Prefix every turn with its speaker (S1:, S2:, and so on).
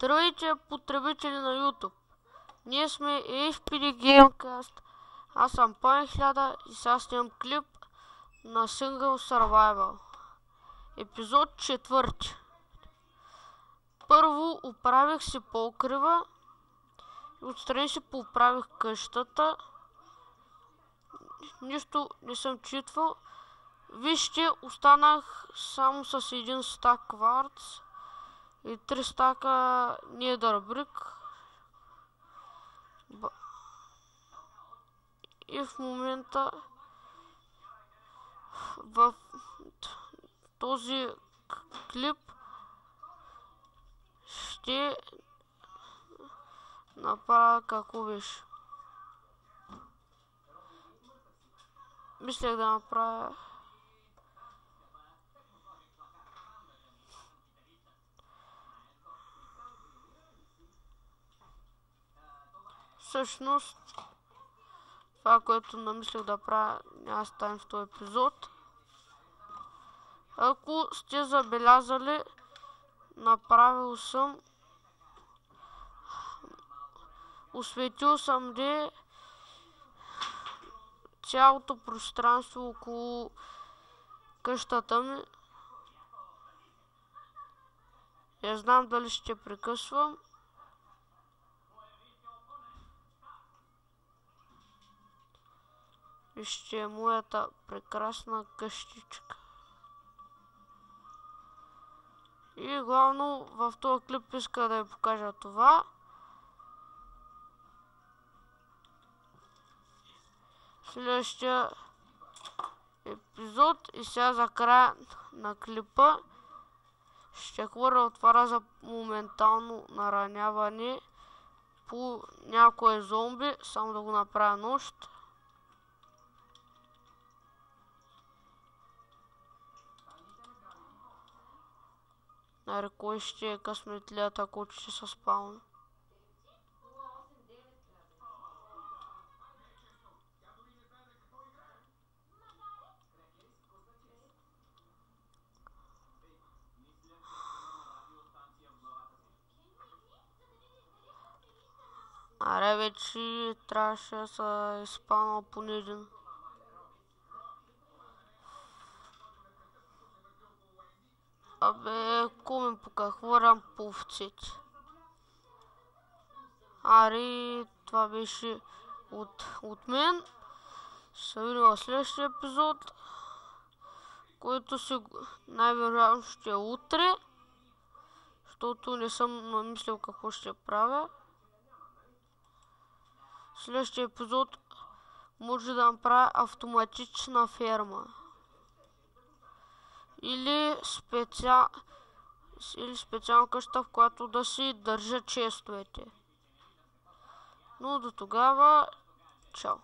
S1: Здравейте, потребители на YouTube! Ние сме FPD Gamecast. Аз съм Пан1000 и сега снимам клип на Single Survival. Епизод 4. Първо оправих си покрива и отстрани си поправих къщата. Нищо не съм читвал. Вижте, останах само с един стак кварц и 3 стака Nether Brick. И в момента в този клип ще направя какво беше. Мислех да направя всъщност това, което намислих да правя, няма да стане в този епизод. Ако сте забелязали, направил съм, осветил съм цялото пространство около къщата ми. Не знам дали ще прекъсвам. Вижте е моята прекрасна къщичка. И главно в този клип иска да ви покажа това. Следващия епизод и сега за края на клипа ще хвърля от това за моментално нараняване по някое зомби, само да го направя нощ. Аре, кой ще е късметлията, ако ще се спална? Аре, вече трябваше да се изпълнал поне един. Абе, коме пока хвърам по овците. Аре, това беше от мен. Се видим в следващия епизод, който най-вероятно ще е утре, защото не съм намислил какво ще правя. Следващия епизод може да направя автоматична ферма. Или специална къща, в която да си държа честовете. Но до тогава, чао!